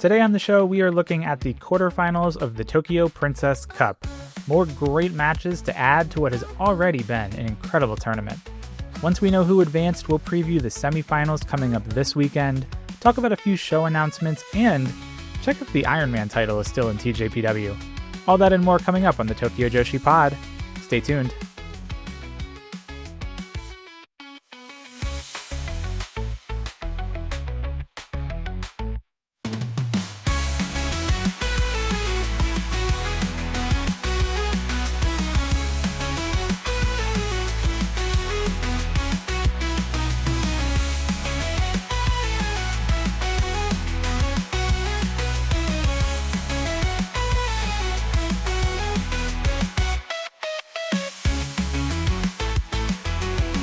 Today on the show, we are looking at the quarterfinals of the Tokyo Princess Cup. More great matches to add to what has already been an incredible tournament. Once we know who advanced, we'll preview the semifinals coming up this weekend, talk about a few show announcements, and check if the Ironman title is still in TJPW. All that and more coming up on the Tokyo Joshi Pod. Stay tuned.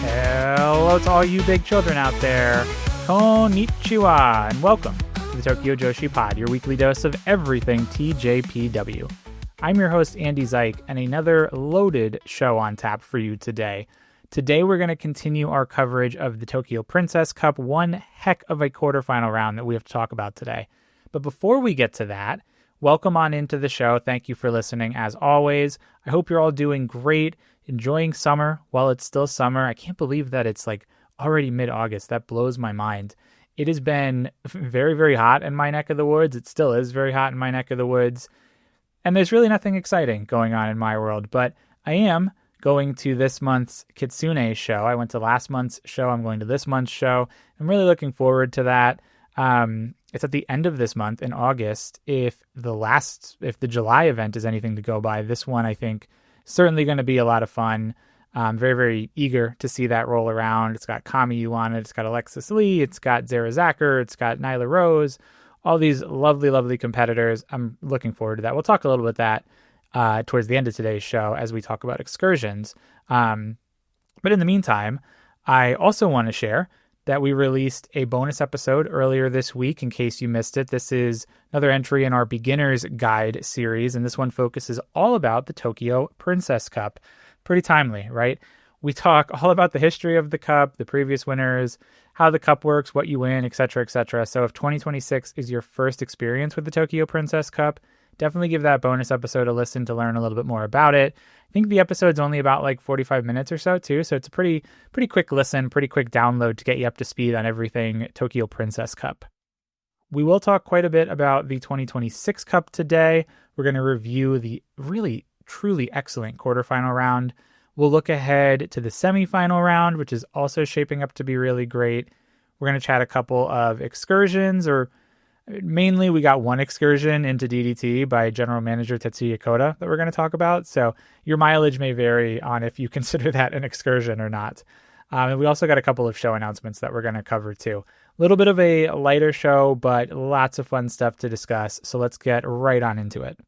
Hello to all you big children out there. Konnichiwa, and welcome to the Tokyo Joshi Pod, your weekly dose of everything TJPW. I'm your host, Andy Zeich, and another loaded show on tap for you today. Today, we're going to continue our coverage of the Tokyo Princess Cup, one heck of a quarterfinal round that we have to talk about today. But before we get to that, welcome on into the show. Thank you for listening, as always. I hope you're all doing great, enjoying summer while it's still summer. I can't believe that it's like already mid-August. That blows my mind. It has been very, very hot in my neck of the woods. It still is very hot in my neck of the woods. And there's really nothing exciting going on in my world. But I am going to this month's Kitsune show. I went to last month's show. I'm going to this month's show. I'm really looking forward to that. It's at the end of this month in August. If the July event is anything to go by, this one I think certainly going to be a lot of fun. I'm very, very eager to see that roll around. It's got Kamiyu on it. It's got Alexis Lee. It's got Zara Zacher. It's got Nyla Rose. All these lovely, lovely competitors. I'm looking forward to that. We'll talk a little bit about that towards the end of today's show as we talk about excursions. But in the meantime, I also want to share that we released a bonus episode earlier this week in case you missed it. This is another entry in our Beginner's Guide series, and this one focuses all about the Tokyo Princess Cup. Pretty timely, right? We talk all about the history of the cup, the previous winners, how the cup works, what you win, etc., etc. So if 2026 is your first experience with the Tokyo Princess Cup, definitely give that bonus episode a listen to learn a little bit more about it. I think the episode's only about like 45 minutes or so too, so it's a pretty quick listen, pretty quick download to get you up to speed on everything Tokyo Princess Cup. We will talk quite a bit about the 2026 Cup today. We're going to review the really, truly excellent quarterfinal round. We'll look ahead to the semifinal round, which is also shaping up to be really great. We're going to chat a couple of excursions, or mainly we got one excursion into DDT by General Manager Tetsuya Koda that we're going to talk about. So your mileage may vary on if you consider that an excursion or not. And we also got a couple of show announcements that we're going to cover too. A little bit of a lighter show, but lots of fun stuff to discuss. So let's get right on into it.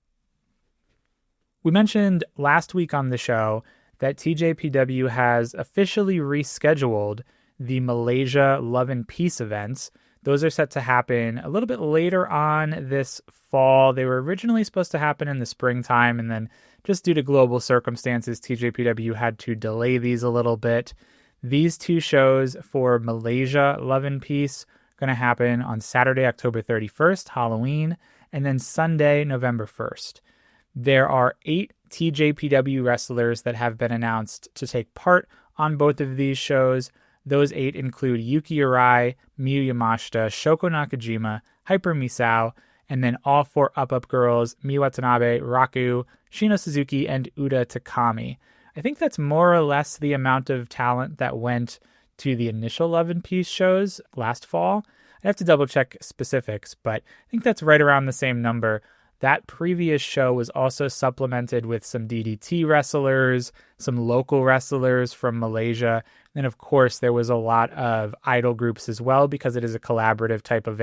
We mentioned last week on the show that TJPW has officially rescheduled the Malaysia Love and Peace events. Those are set to happen a little bit later on this fall. They were originally supposed to happen in the springtime, and then just due to global circumstances, TJPW had to delay these a little bit. These two shows for Malaysia Love and Peace are going to happen on Saturday, October 31st, Halloween, and then Sunday, November 1st. There are 8 TJPW wrestlers that have been announced to take part on both of these shows. Those 8 include Yuki Arai, Miyu Yamashita, Shoko Nakajima, Hyper Misao, and then all 4 Up girls, Miyu Watanabe, Raku, Shino Suzuki, and Uda Takami. I think that's more or less the amount of talent that went to the initial Love and Peace shows last fall. I have to double check specifics, but I think that's right around the same number. That previous show was also supplemented with some DDT wrestlers, some local wrestlers from Malaysia, and of course there was a lot of idol groups as well, because it is a collaborative type of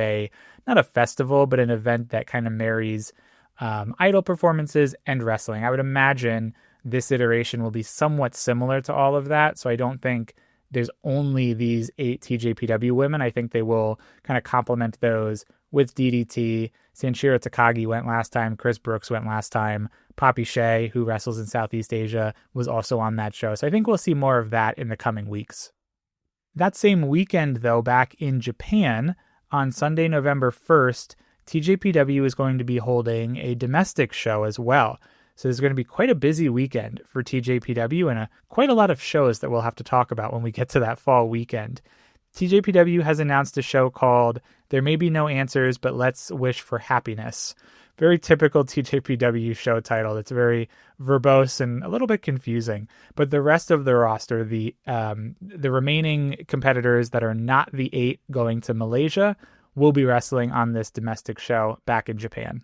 not a festival, but an event that kind of marries idol performances and wrestling. I would imagine this iteration will be somewhat similar to all of that, so I don't think there's only these 8 TJPW women. I think they will kind of complement those with DDT. Sanshiro Takagi went last time. Chris Brooks went last time. Poppy Shea, who wrestles in Southeast Asia, was also on that show. So I think we'll see more of that in the coming weeks. That same weekend, though, back in Japan, on Sunday, November 1st, TJPW is going to be holding a domestic show as well. So there's going to be quite a busy weekend for TJPW and quite a lot of shows that we'll have to talk about when we get to that fall weekend. TJPW has announced a show called There May Be No Answers, but Let's Wish for Happiness. Very typical TJPW show title. It's very verbose and a little bit confusing. But the rest of the roster, the remaining competitors that are not the 8 going to Malaysia, will be wrestling on this domestic show back in Japan.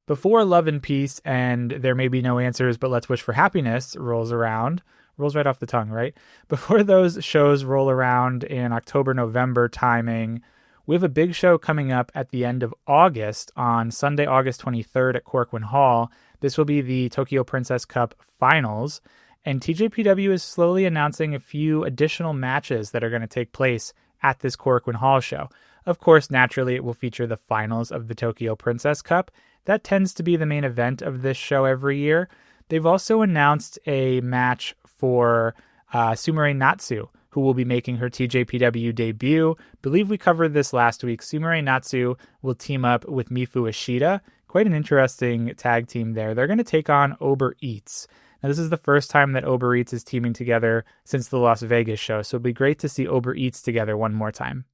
Before Love and Peace and There May Be No Answers, but Let's Wish for Happiness rolls right off the tongue, right? Before those shows roll around in October, November timing, we have a big show coming up at the end of August on Sunday, August 23rd at Corkwin Hall. This will be the Tokyo Princess Cup Finals, and TJPW is slowly announcing a few additional matches that are going to take place at this Corkwin Hall show. Of course, naturally, it will feature the finals of the Tokyo Princess Cup. That tends to be the main event of this show every year. They've also announced a match for Sumire Natsu, who will be making her TJPW debut. Believe we covered this last week. Sumire Natsu will team up with Mifu Ishida. Quite an interesting tag team there. They're going to take on Uber Eats. Now, this is the first time that Uber Eats is teaming together since the Las Vegas show, so it'll be great to see Uber Eats together one more time.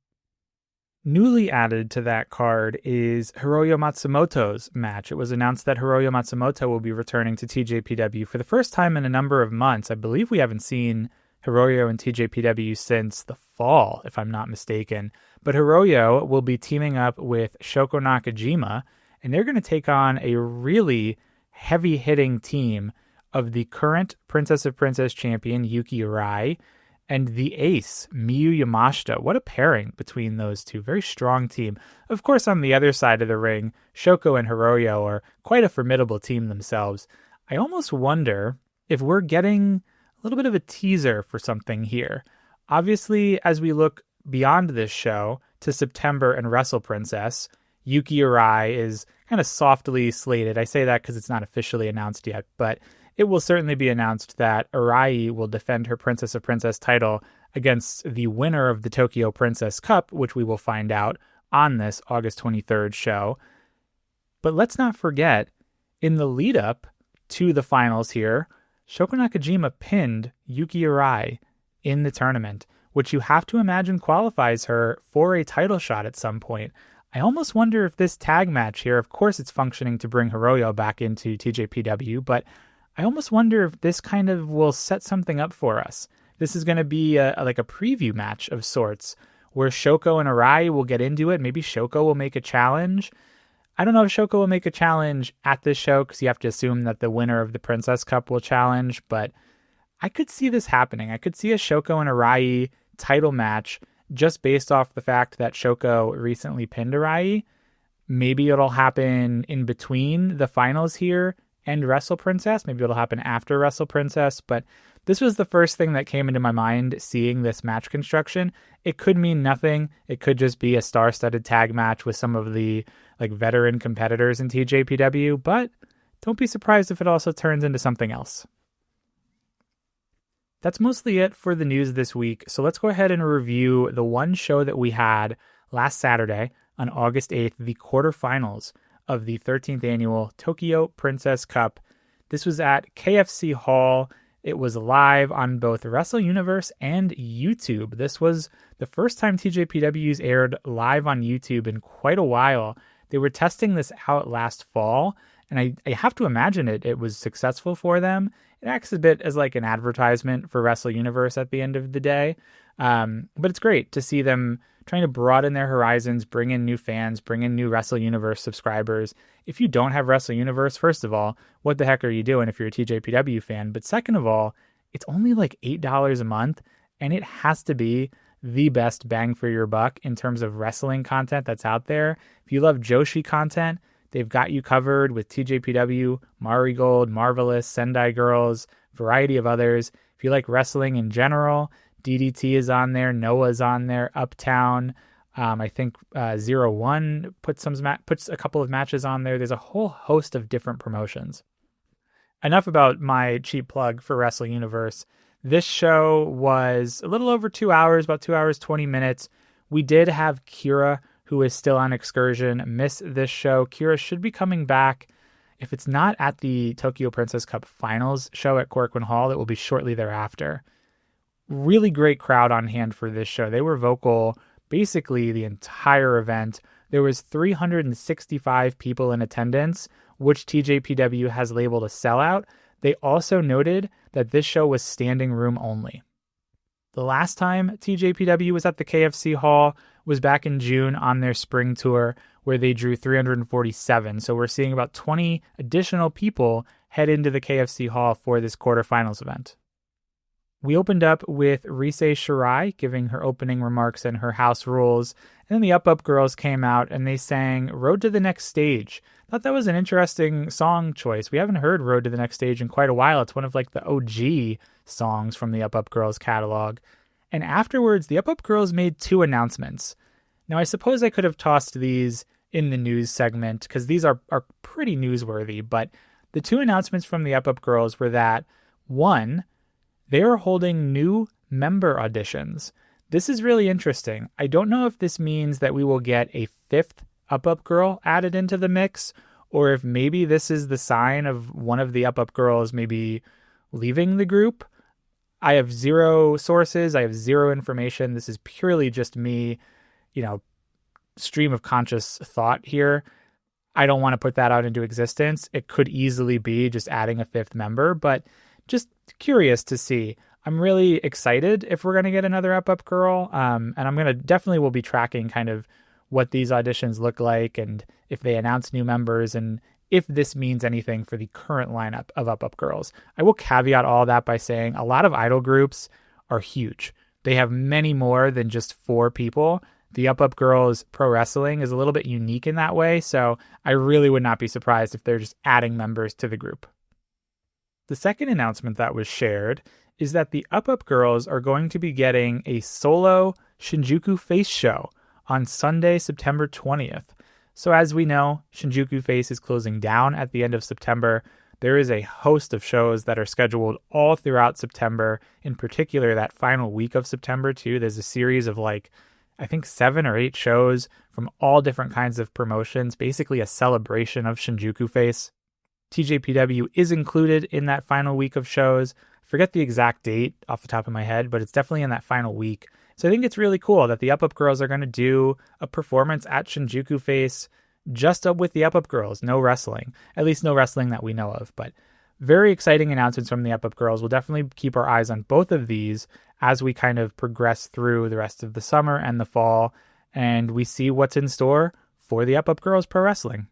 Newly added to that card is Hiroyo Matsumoto's match. It was announced that Hiroyo Matsumoto will be returning to TJPW for the first time in a number of months. I believe we haven't seen Hiroyo and TJPW since the fall, if I'm not mistaken. But Hiroyo will be teaming up with Shoko Nakajima, and they're going to take on a really heavy-hitting team of the current Princess of Princess champion, Yuki Arai, and the ace, Miyu Yamashita. What a pairing between those two. Very strong team. Of course, on the other side of the ring, Shoko and Hiroyo are quite a formidable team themselves. I almost wonder if we're getting a little bit of a teaser for something here. Obviously, as we look beyond this show to September and Wrestle Princess, Yuki Arai is kind of softly slated. I say that because it's not officially announced yet, but it will certainly be announced that Arai will defend her Princess of Princess title against the winner of the Tokyo Princess Cup, which we will find out on this August 23rd show. But let's not forget, in the lead up to the finals here, Shoko Nakajima pinned Yuki Arai in the tournament, which you have to imagine qualifies her for a title shot at some point. I almost wonder if this tag match here, of course it's functioning to bring Hiroyo back into TJPW, but I almost wonder if this kind of will set something up for us. This is going to be like a preview match of sorts where Shoko and Arai will get into it. Maybe Shoko will make a challenge. I don't know if Shoko will make a challenge at this show because you have to assume that the winner of the Princess Cup will challenge, but I could see this happening. I could see a Shoko and Arai title match just based off the fact that Shoko recently pinned Arai. Maybe it'll happen in between the finals here and Wrestle Princess. Maybe it'll happen after Wrestle Princess, but this was the first thing that came into my mind seeing this match construction. It could mean nothing. It could just be a star-studded tag match with some of the veteran competitors in TJPW, but don't be surprised if it also turns into something else. That's mostly it for the news this week, so let's go ahead and review the one show that we had last Saturday on August 8th, the quarterfinals of the 13th annual Tokyo Princess Cup. This was at KFC Hall. It was live on both Wrestle Universe and YouTube. This was the first time TJPW's aired live on YouTube in quite a while. They were testing this out last fall, and I have to imagine it was successful for them. It acts a bit as like an advertisement for Wrestle Universe at the end of the day. But it's great to see them trying to broaden their horizons, bring in new fans, bring in new Wrestle Universe subscribers. If you don't have Wrestle Universe, first of all, what the heck are you doing if you're a TJPW fan? But second of all, it's only like $8 a month, and it has to be the best bang for your buck in terms of wrestling content that's out there. If you love Joshi content, they've got you covered with TJPW, Marigold, Marvelous, Sendai Girls, variety of others. If you like wrestling in general, DDT is on there, Noah's on there, Uptown. I think 01 puts a couple of matches on there. There's a whole host of different promotions. Enough about my cheap plug for Wrestle Universe. This show was a little over 2 hours, about 2 hours, 20 minutes. We did have Kira who is still on excursion, missed this show. Kira should be coming back. If it's not at the Tokyo Princess Cup Finals show at Corcoran Hall, it will be shortly thereafter. Really great crowd on hand for this show. They were vocal basically the entire event. There was 365 people in attendance, which TJPW has labeled a sellout. They also noted that this show was standing room only. The last time TJPW was at the KFC Hall was back in June on their spring tour, where they drew 347. So we're seeing about 20 additional people head into the KFC Hall for this quarterfinals event. We opened up with Rise Shirai giving her opening remarks and her house rules, and then the Up girls came out and they sang Road to the Next Stage. Thought that was an interesting song choice. We haven't heard Road to the Next Stage in quite a while. It's one of like the OG songs from the Up girls catalog. And afterwards, the Up girls made 2 announcements. Now, I suppose I could have tossed these in the news segment because these are pretty newsworthy, but the 2 announcements from the Up girls were that, 1, they are holding new member auditions. This is really interesting. I don't know if this means that we will get a 5th Up girl added into the mix, or if maybe this is the sign of one of the Up girls maybe leaving the group. I have 0 sources. I have 0 information. This is purely just me, stream of conscious thought here. I don't want to put that out into existence. It could easily be just adding a 5th member, but just curious to see. I'm really excited if we're going to get another Up girl. And I'm going to definitely will be tracking kind of what these auditions look like and if they announce new members and if this means anything for the current lineup of Up girls. I will caveat all that by saying a lot of idol groups are huge. They have many more than just 4 people. The Up girls pro wrestling is a little bit unique in that way. So I really would not be surprised if they're just adding members to the group. The second announcement that was shared is that the Up girls are going to be getting a solo Shinjuku Face show on Sunday, September 20th. So as we know, Shinjuku Face is closing down at the end of September. There is a host of shows that are scheduled all throughout September, in particular that final week of September too. There's a series of I think 7 or 8 shows from all different kinds of promotions, basically a celebration of Shinjuku Face. TJPW is included in that final week of shows. I forget the exact date off the top of my head, but it's definitely in that final week. So I think it's really cool that the Up girls are going to do a performance at Shinjuku Face just up with the Up girls. No wrestling, at least no wrestling that we know of, but very exciting announcements from the Up girls. We'll definitely keep our eyes on both of these as we kind of progress through the rest of the summer and the fall, and we see what's in store for the Up girls pro wrestling.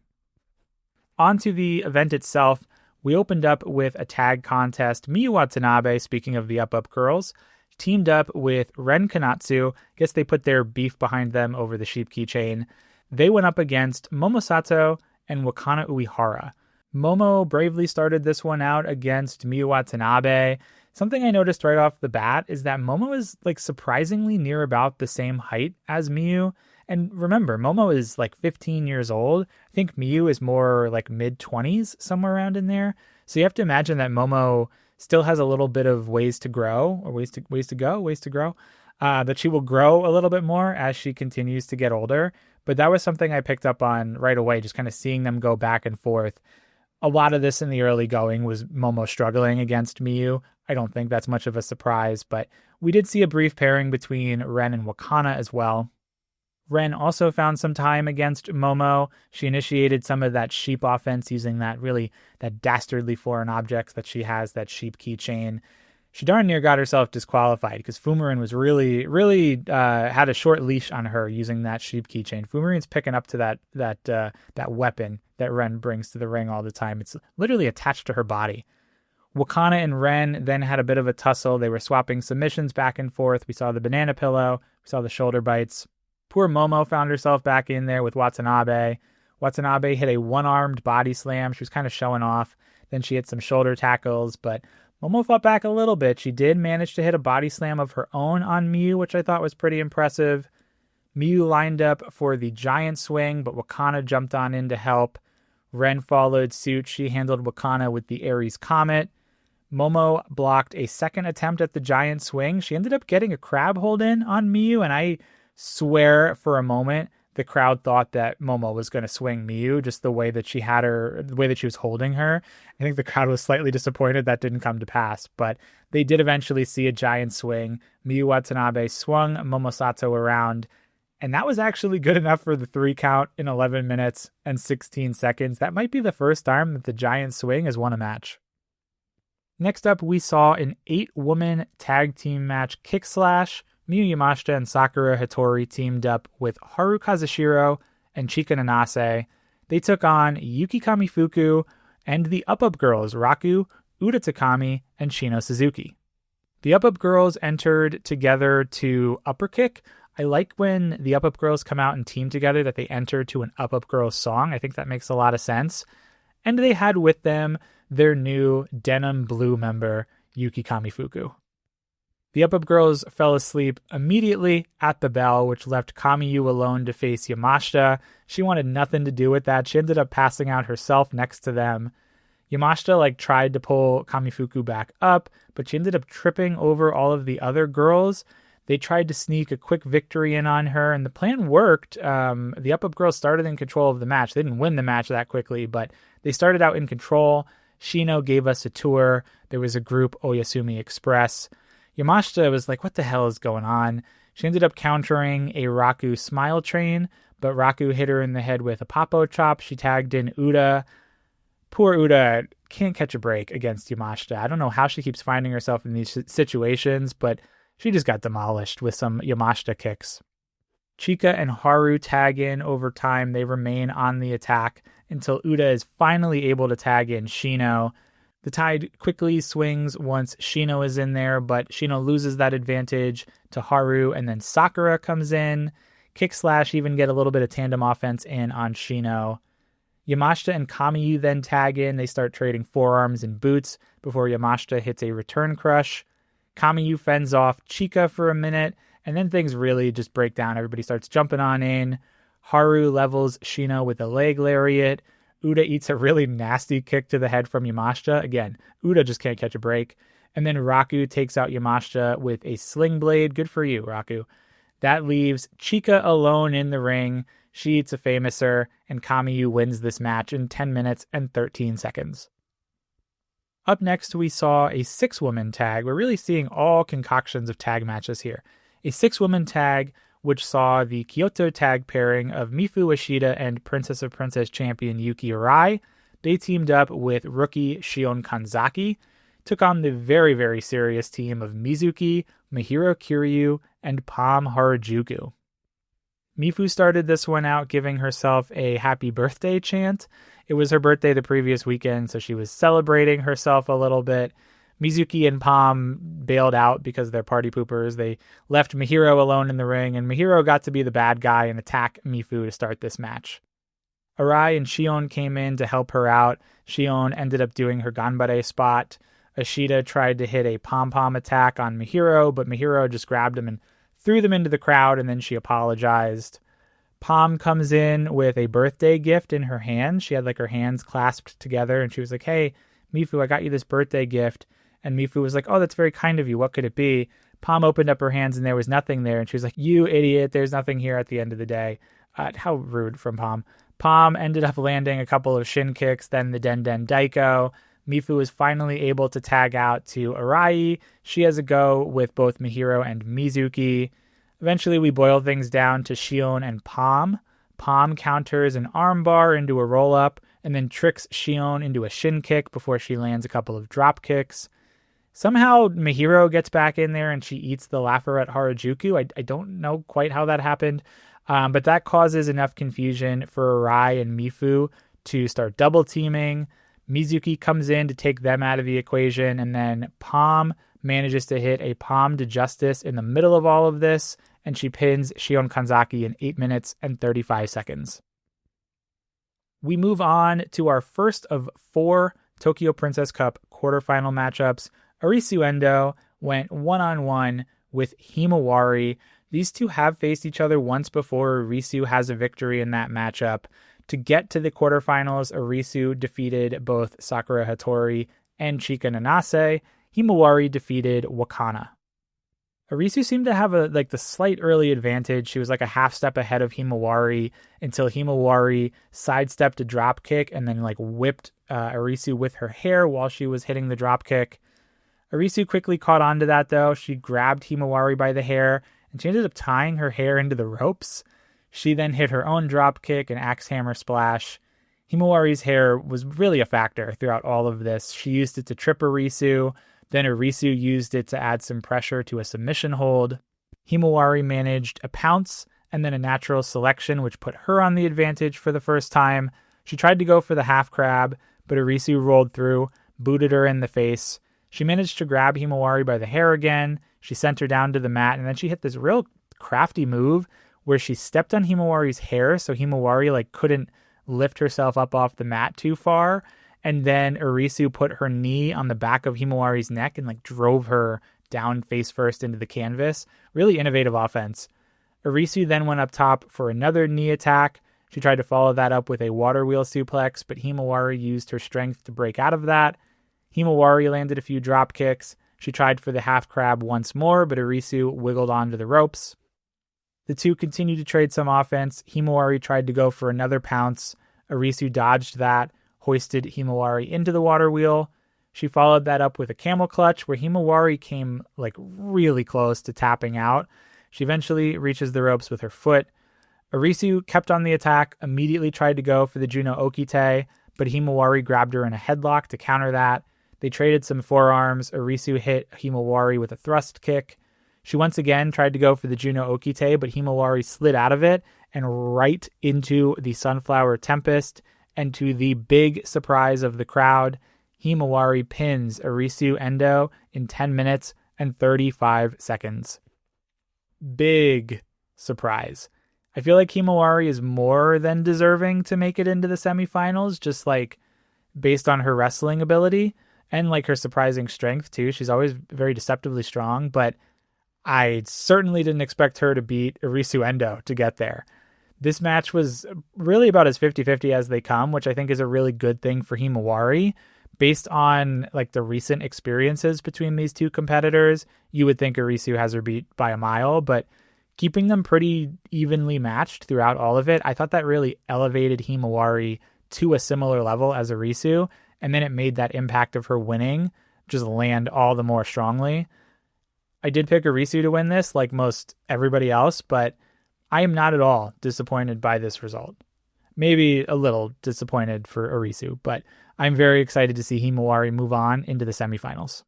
On to the event itself, we opened up with a tag contest. Miyu Watanabe, speaking of the Up girls, teamed up with Ren Kanatsu. Guess they put their beef behind them over the sheep keychain. They went up against Momosato and Wakana Uehara. Momo bravely started this one out against Miyu Watanabe. Something I noticed right off the bat is that Momo is surprisingly near about the same height as Miyu. And remember, Momo is 15 years old. I think Miyu is more mid-20s, somewhere around in there. So you have to imagine that Momo still has a little bit of ways to grow, or ways to grow, that she will grow a little bit more as she continues to get older. But that was something I picked up on right away, just kind of seeing them go back and forth. A lot of this in the early going was Momo struggling against Miyu. I don't think that's much of a surprise, but we did see a brief pairing between Ren and Wakana as well. Ren also found some time against Momo. She initiated some of that sheep offense using that dastardly foreign objects that she has, that sheep keychain. She darn near got herself disqualified because Fumarin was really had a short leash on her using that sheep keychain. Fumarin's picking up to that weapon that Ren brings to the ring all the time. It's literally attached to her body. Wakana and Ren then had a bit of a tussle. They were swapping submissions back and forth. We saw the banana pillow. We saw the shoulder bites. Poor Momo found herself back in there with Watanabe. Watanabe hit a one-armed body slam. She was kind of showing off. Then she hit some shoulder tackles, but Momo fought back a little bit. She did manage to hit a body slam of her own on Miyu, which I thought was pretty impressive. Miyu lined up for the giant swing, but Wakana jumped on in to help. Ren followed suit. She handled Wakana with the Ares Comet. Momo blocked a second attempt at the giant swing. She ended up getting a crab hold in on Miyu, and I swear for a moment the crowd thought that Momo was going to swing Miyu, just the way that she was holding her. I think the crowd was slightly disappointed that didn't come to pass, but they did eventually see a giant swing. Miyu Watanabe swung Momo Sato around, and that was actually good enough for the 3 count in 11 minutes and 16 seconds. That might be the first time that the giant swing has won a match. Next up, we saw an 8-woman tag team match kick slash. Miyu Yamashita and Sakura Hattori teamed up with Haru Kazushiro and Chika Nanase. They took on Yuki Kamifuku and the Up Girls, Raku, Uda Takami, and Shino Suzuki. The Up Girls entered together to upper kick. I like when the Up Girls come out and team together that they enter to an Up Girls song. I think that makes a lot of sense. And they had with them their new denim blue member, Yuki Kamifuku. The Up Girls fell asleep immediately at the bell, which left Kamiyu alone to face Yamashita. She wanted nothing to do with that. She ended up passing out herself next to them. Yamashita tried to pull Kamifuku back up, but she ended up tripping over all of the other girls. They tried to sneak a quick victory in on her, and the plan worked. The Up Girls started in control of the match. They didn't win the match that quickly, but they started out in control. Shino gave us a tour. There was a group, Oyasumi Express. Yamashita was like, what the hell is going on? She ended up countering a Raku smile train, but Raku hit her in the head with a Papo chop. She tagged in Uda. Poor Uda can't catch a break against Yamashita. I don't know how she keeps finding herself in these situations, but she just got demolished with some Yamashita kicks. Chika and Haru tag in over time. They remain on the attack until Uda is finally able to tag in Shino. The tide quickly swings once Shino is in there, but Shino loses that advantage to Haru, and then Sakura comes in. Kick slash even get a little bit of tandem offense in on Shino. Yamashita and Kamiyu then tag in. They start trading forearms and boots before Yamashita hits a return crush. Kamiyu fends off Chika for a minute, and then things really just break down. Everybody starts jumping on in. Haru levels Shino with a leg lariat. Uda eats a really nasty kick to the head from Yamashita. Again, Uda just can't catch a break. And then Raku takes out Yamashita with a sling blade. Good for you, Raku. That leaves Chika alone in the ring. She eats a famouser, and Kamiyu wins this match in 10 minutes and 13 seconds. Up next, we saw a 6-woman tag. We're really seeing all concoctions of tag matches here. A 6-woman tag, which saw the Kyoto tag pairing of Mifu Ishida and Princess of Princess champion Yuki Arai. They teamed up with rookie Shion Kanzaki, took on the very, very serious team of Mizuki, Mihiro Kiryu, and Pam Harajuku. Mifu started this one out giving herself a happy birthday chant. It was her birthday the previous weekend, so she was celebrating herself a little bit. Mizuki and Pam bailed out because they're party poopers. They left Mihiro alone in the ring, and Mihiro got to be the bad guy and attack Mifu to start this match. Arai and Shion came in to help her out. Shion ended up doing her Ganbare spot. Ishida tried to hit a pom-pom attack on Mihiro, but Mihiro just grabbed him and threw them into the crowd, and then she apologized. Pam comes in with a birthday gift in her hand. She had her hands clasped together, and she was like, hey, Mifu, I got you this birthday gift. And Mifu was like, oh, that's very kind of you. What could it be? Pam opened up her hands and there was nothing there. And she was like, you idiot, there's nothing here at the end of the day. How rude from Pam. Pam ended up landing a couple of shin kicks, then the Den Den Daiko. Mifu was finally able to tag out to Arai. She has a go with both Mihiro and Mizuki. Eventually, we boil things down to Shion and Pam. Pam counters an armbar into a roll-up and then tricks Shion into a shin kick before she lands a couple of drop kicks. Somehow, Mihiro gets back in there and she eats the Lafayette Harajuku. I don't know quite how that happened, but that causes enough confusion for Arai and Mifu to start double teaming. Mizuki comes in to take them out of the equation, and then Pam manages to hit a palm to justice in the middle of all of this, and she pins Shion Kanzaki in 8 minutes and 35 seconds. We move on to our first of 4 Tokyo Princess Cup quarterfinal matchups. Arisu Endo went one-on-one with Himawari. These two have faced each other once before. Arisu has a victory in that matchup. To get to the quarterfinals, Arisu defeated both Sakura Hattori and Chika Nanase. Himawari defeated Wakana. Arisu seemed to have the slight early advantage. She was like a half step ahead of Himawari until Himawari sidestepped a drop kick and then like whipped Arisu with her hair while she was hitting the drop kick. Arisu quickly caught on to that though. She grabbed Himawari by the hair and she ended up tying her hair into the ropes. She then hit her own drop kick and axe hammer splash. Himawari's hair was really a factor throughout all of this. She used it to trip Arisu. Then Arisu used it to add some pressure to a submission hold. Himawari managed a pounce and then a natural selection, which put her on the advantage for the first time. She tried to go for the half crab, but Arisu rolled through, booted her in the face. She managed to grab Himawari by the hair again. She sent her down to the mat, and then she hit this real crafty move where she stepped on Himawari's hair, so Himawari couldn't lift herself up off the mat too far. And then Arisu put her knee on the back of Himawari's neck and drove her down face first into the canvas. Really innovative offense. Arisu then went up top for another knee attack. She tried to follow that up with a water wheel suplex, but Himawari used her strength to break out of that. Himawari landed a few drop kicks. She tried for the half crab once more, but Arisu wiggled onto the ropes. The two continued to trade some offense. Himawari tried to go for another pounce. Arisu dodged that, hoisted Himawari into the water wheel. She followed that up with a camel clutch where Himawari came really close to tapping out. She eventually reaches the ropes with her foot. Arisu kept on the attack, immediately tried to go for the Juno Okite, but Himawari grabbed her in a headlock to counter that. They traded some forearms. Arisu hit Himawari with a thrust kick. She once again tried to go for the Juno Okite, but Himawari slid out of it and right into the Sunflower Tempest. And to the big surprise of the crowd, Himawari pins Arisu Endo in 10 minutes and 35 seconds. Big surprise. I feel like Himawari is more than deserving to make it into the semifinals, just based on her wrestling ability and her surprising strength too. She's always very deceptively strong, but I certainly didn't expect her to beat Arisu Endo to get there. This match was really about as 50-50 as they come, which I think is a really good thing for Himawari. Based on the recent experiences between these two competitors, you would think Arisu has her beat by a mile, but keeping them pretty evenly matched throughout all of it, I thought that really elevated Himawari to a similar level as Arisu, and then it made that impact of her winning just land all the more strongly. I did pick Arisu to win this, like most everybody else, but I am not at all disappointed by this result. Maybe a little disappointed for Arisu, but I'm very excited to see Himawari move on into the semifinals.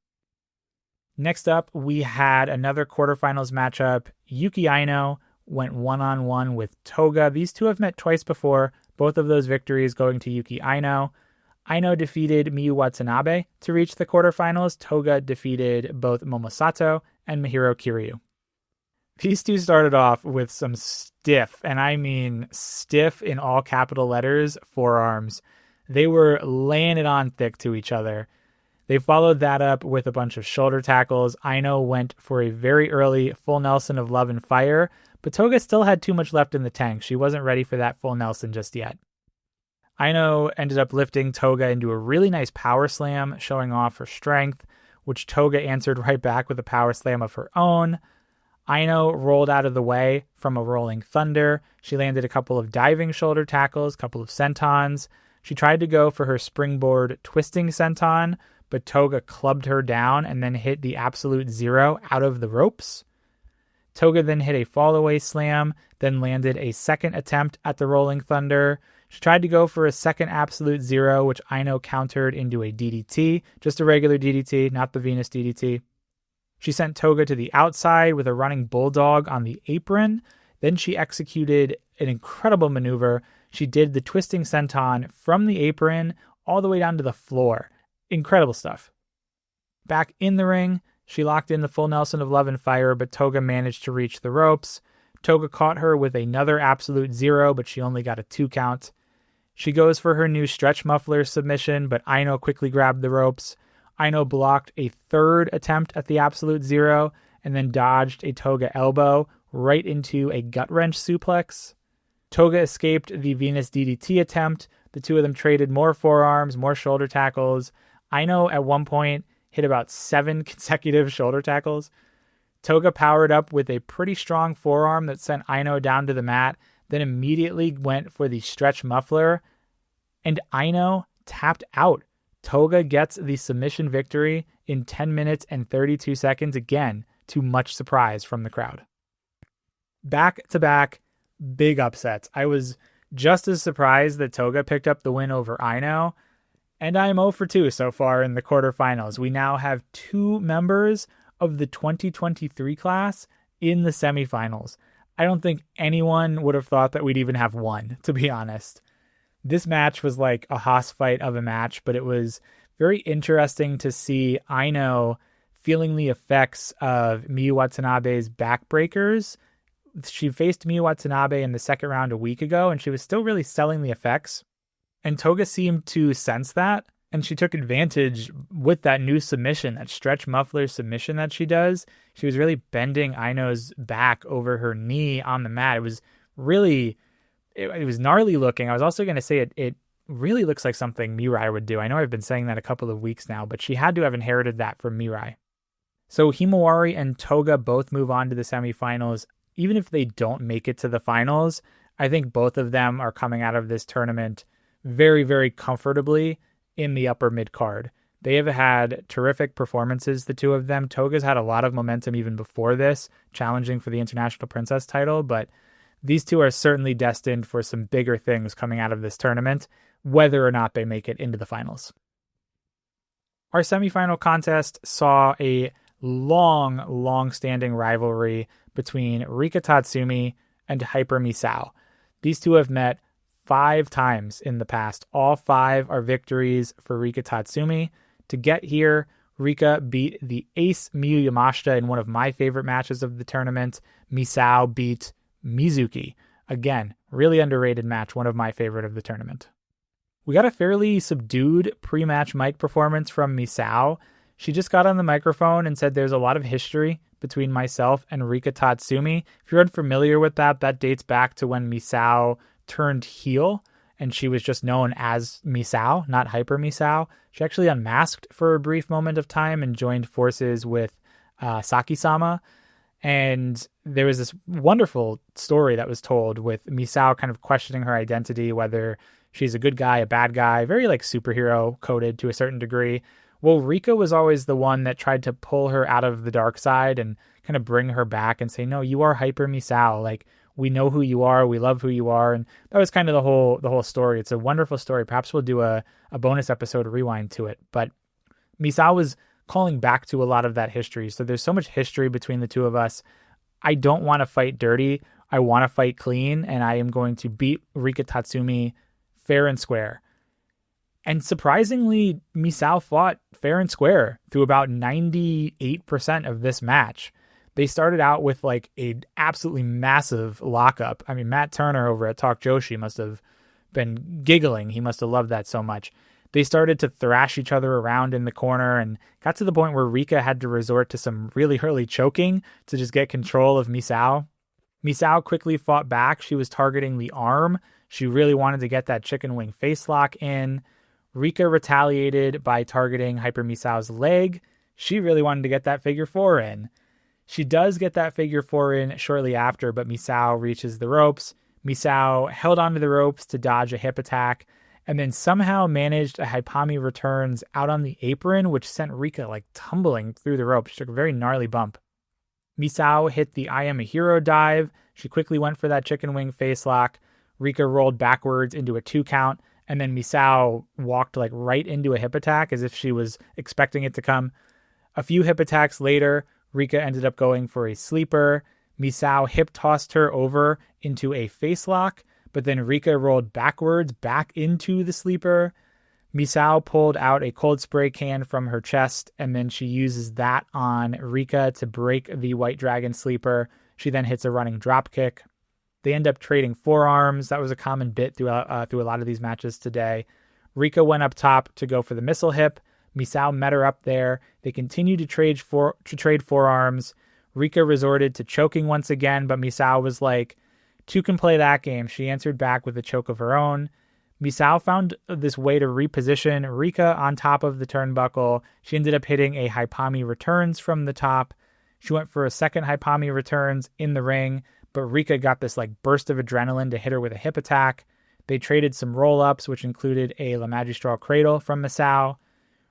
Next up, we had another quarterfinals matchup. Yuki Aino went one-on-one with Toga. These two have met twice before, both of those victories going to Yuki Aino. Aino defeated Miyu Watanabe to reach the quarterfinals. Toga defeated both Momosato and Mihiro Kiryu. These two started off with some stiff, and I mean stiff in all capital letters, forearms. They were laying it on thick to each other. They followed that up with a bunch of shoulder tackles. Aino went for a very early full Nelson of Love and Fire, but Toga still had too much left in the tank. She wasn't ready for that full Nelson just yet. Aino ended up lifting Toga into a really nice power slam, showing off her strength, which Toga answered right back with a power slam of her own. Aino rolled out of the way from a rolling thunder. She landed a couple of diving shoulder tackles, a couple of sentons. She tried to go for her springboard twisting senton, but Toga clubbed her down and then hit the absolute zero out of the ropes. Toga then hit a fall-away slam, then landed a second attempt at the rolling thunder. She tried to go for a second absolute zero, which Aino countered into a DDT, just a regular DDT, not the Venus DDT. She sent Toga to the outside with a running bulldog on the apron. Then she executed an incredible maneuver. She did the twisting senton from the apron all the way down to the floor. Incredible stuff. Back in the ring, she locked in the full Nelson of Love and Fire, but Toga managed to reach the ropes. Toga caught her with another absolute zero, but she only got a 2 count. She goes for her new stretch muffler submission, but Aino quickly grabbed the ropes. Aino blocked a third attempt at the absolute zero and then dodged a Toga elbow right into a gut wrench suplex. Toga escaped the Venus DDT attempt. The two of them traded more forearms, more shoulder tackles. Aino at one point hit about 7 consecutive shoulder tackles. Toga powered up with a pretty strong forearm that sent Aino down to the mat, then immediately went for the stretch muffler, and Aino tapped out. Toga gets the submission victory in 10 minutes and 32 seconds, again, to much surprise from the crowd. Back-to-back big upsets. I was just as surprised that Toga picked up the win over Aino, and I'm 0 for 2 so far in the quarterfinals. We now have 2 members of the 2023 class in the semifinals. I don't think anyone would have thought that we'd even have one, to be honest. This match was like a hoss fight of a match, but it was very interesting to see Aino feeling the effects of Miyu Watanabe's backbreakers. She faced Miyu Watanabe in the second round a week ago, and she was still really selling the effects. And Toga seemed to sense that, and she took advantage with that new submission, that stretch muffler submission that she does. She was really bending Aino's back over her knee on the mat. It was really, it was gnarly looking. I was also going to say it really looks like something Mirai would do. I know I've been saying that a couple of weeks now, but she had to have inherited that from Mirai. So Himawari and Toga both move on to the semifinals. Even if they don't make it to the finals, I think both of them are coming out of this tournament very, very comfortably in the upper mid card. They have had terrific performances, the two of them. Toga's had a lot of momentum even before this, challenging for the International Princess title, but these two are certainly destined for some bigger things coming out of this tournament, whether or not they make it into the finals. Our semifinal contest saw a long-standing rivalry between Rika Tatsumi and Hyper Misao. These two have met 5 times in the past. All 5 are victories for Rika Tatsumi. To get here, Rika beat the ace Miyu Yamashita in one of my favorite matches of the tournament. Misao beat Mizuki. Again, really underrated match, one of my favorite of the tournament. We got a fairly subdued pre-match mic performance from Misao. She just got on the microphone and said there's a lot of history between myself and Rika Tatsumi. If you're unfamiliar with that, that dates back to when Misao turned heel and she was just known as Misao, not Hyper Misao. She actually unmasked for a brief moment of time and joined forces with Saki-sama. And there was this wonderful story that was told with Misao kind of questioning her identity, whether she's a good guy, a bad guy, very like superhero coded to a certain degree. Well, Rika was always the one that tried to pull her out of the dark side and kind of bring her back and say, no, you are Hyper Misao. Like, we know who you are. We love who you are. And that was kind of the whole story. It's a wonderful story. Perhaps we'll do a bonus episode rewind to it. But Misao was calling back to a lot of that history. So there's so much history between the two of us. I don't want to fight dirty. I want to fight clean. And I am going to beat Rika Tatsumi fair and square. And surprisingly, Misao fought fair and square through about 98% of this match. They started out with like an absolutely massive lockup. I mean, Matt Turner over at Talk Joshi must have been giggling. He must have loved that so much. They started to thrash each other around in the corner and got to the point where Rika had to resort to some really early choking to just get control of Misao. Misao quickly fought back. She was targeting the arm. She really wanted to get that chicken wing face lock in. Rika retaliated by targeting Hyper Misao's leg. She really wanted to get that figure 4 in. She does get that figure 4 in shortly after, but Misao reaches the ropes. Misao held onto the ropes to dodge a hip attack, and then somehow managed a Haipami returns out on the apron, which sent Rika like tumbling through the ropes. She took a very gnarly bump. Misao hit the I Am a Hero dive. She quickly went for that chicken wing face lock. Rika rolled backwards into a 2 count. And then Misao walked like right into a hip attack as if she was expecting it to come. A few hip attacks later, Rika ended up going for a sleeper. Misao hip tossed her over into a face lock, but then Rika rolled backwards back into the sleeper. Misao pulled out a cold spray can from her chest, and then she uses that on Rika to break the White Dragon sleeper. She then hits a running drop kick. They end up trading forearms. That was a common bit through a lot of these matches today. Rika went up top to go for the missile hip. Misao met her up there. They continued to trade forearms. Rika resorted to choking once again, but Misao was like, 2 can play that game. She answered back with a choke of her own. Misao found this way to reposition Rika on top of the turnbuckle. She ended up hitting a Haipami returns from the top. She went for a second Haipami returns in the ring, but Rika got this like burst of adrenaline to hit her with a hip attack. They traded some roll-ups, which included a La Magistral Cradle from Misao.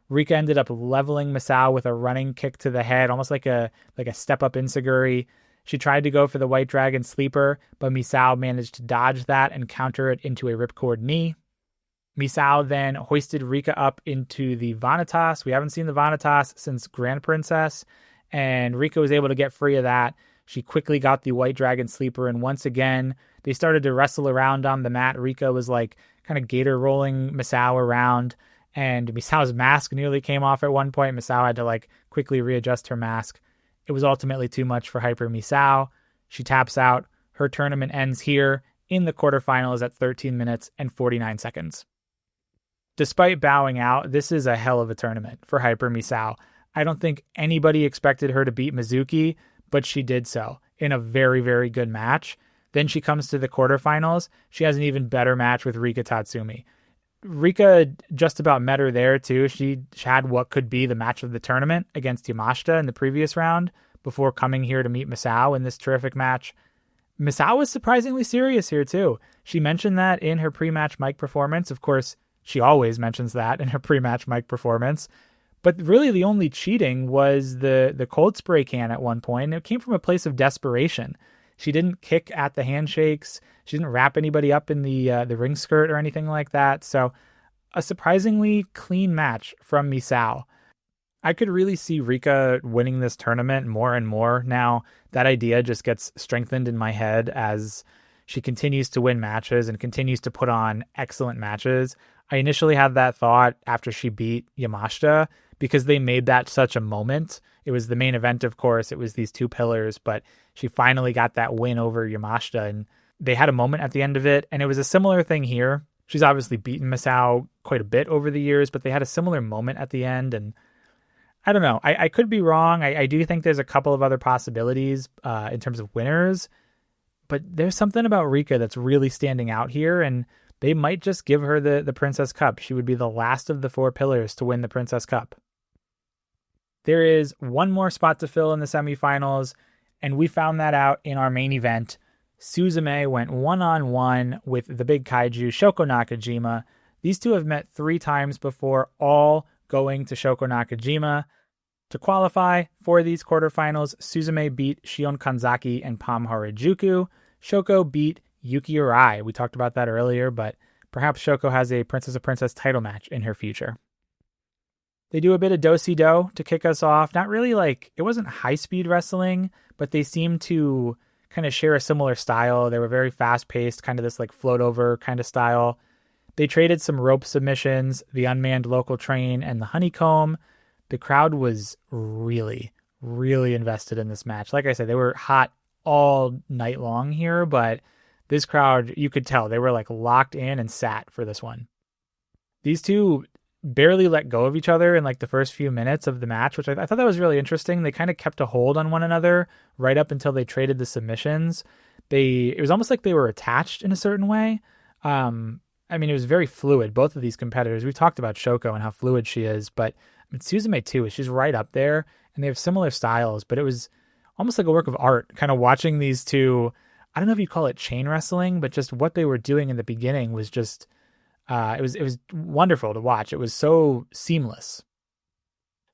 Rika ended up leveling Misao with a running kick to the head, almost like a step-up enziguri. She tried to go for the White Dragon Sleeper, but Misao managed to dodge that and counter it into a ripcord knee. Misao then hoisted Rika up into the Vanitas. We haven't seen the Vanitas since Grand Princess, and Rika was able to get free of that. She quickly got the White Dragon Sleeper, and once again, they started to wrestle around on the mat. Rika was like kind of gator rolling Misao around, and Misao's mask nearly came off at one point. Misao had to like quickly readjust her mask. It was ultimately too much for Hyper Misao. She taps out. Her tournament ends here in the quarterfinals at 13 minutes and 49 seconds. Despite bowing out, this is a hell of a tournament for Hyper Misao. I don't think anybody expected her to beat Mizuki, but she did so in a very, very good match. Then she comes to the quarterfinals. She has an even better match with Rika Tatsumi. Rika just about met her there too. She had what could be the match of the tournament against Yamashita in the previous round before coming here to meet Misao in this terrific match. Misao was surprisingly serious here too. She mentioned that in her pre-match mic performance. Of course, she always mentions that in her pre-match mic performance. But really the only cheating was the cold spray can at one point. And it came from a place of desperation. She didn't kick at the handshakes. She didn't wrap anybody up in the ring skirt or anything like that. So a surprisingly clean match from Misao. I could really see Rika winning this tournament more and more now. That idea just gets strengthened in my head as she continues to win matches and continues to put on excellent matches. I initially had that thought after she beat Yamashita because they made that such a moment. It was the main event, of course. It was these two pillars, but she finally got that win over Yamashita, and they had a moment at the end of it, and it was a similar thing here. She's obviously beaten Misao quite a bit over the years, but they had a similar moment at the end, and I don't know. I could be wrong. I do think there's a couple of other possibilities in terms of winners, but there's something about Rika that's really standing out here, and they might just give her the Princess Cup. She would be the last of the four pillars to win the Princess Cup. There is one more spot to fill in the semifinals, and we found that out in our main event. Suzume went one-on-one with the big kaiju, Shoko Nakajima. These two have met 3 times before, all going to Shoko Nakajima. To qualify for these quarterfinals, Suzume beat Shion Kanzaki and Pam Harajuku. Shoko beat Yuki Arai. We talked about that earlier, but perhaps Shoko has a Princess of Princess title match in her future. They do a bit of do-si-do to kick us off. Not really like, it wasn't high-speed wrestling, but they seemed to kind of share a similar style. They were very fast-paced, kind of this like float-over kind of style. They traded some rope submissions, the unmanned local train, and the honeycomb. The crowd was really, really invested in this match. Like I said, they were hot all night long here, but this crowd, you could tell, they were like locked in and sat for this one. These two barely let go of each other in like the first few minutes of the match, which I thought that was really interesting. They kind of kept a hold on one another right up until they traded the submissions. It was almost like they were attached in a certain way. I mean, it was very fluid, both of these competitors. We talked about Shoko and how fluid she is, but I mean, Suzume too, she's right up there, and they have similar styles, but it was almost like a work of art, kind of watching these two. I don't know if you call it chain wrestling, but just what they were doing in the beginning was just, it was wonderful to watch. It was so seamless.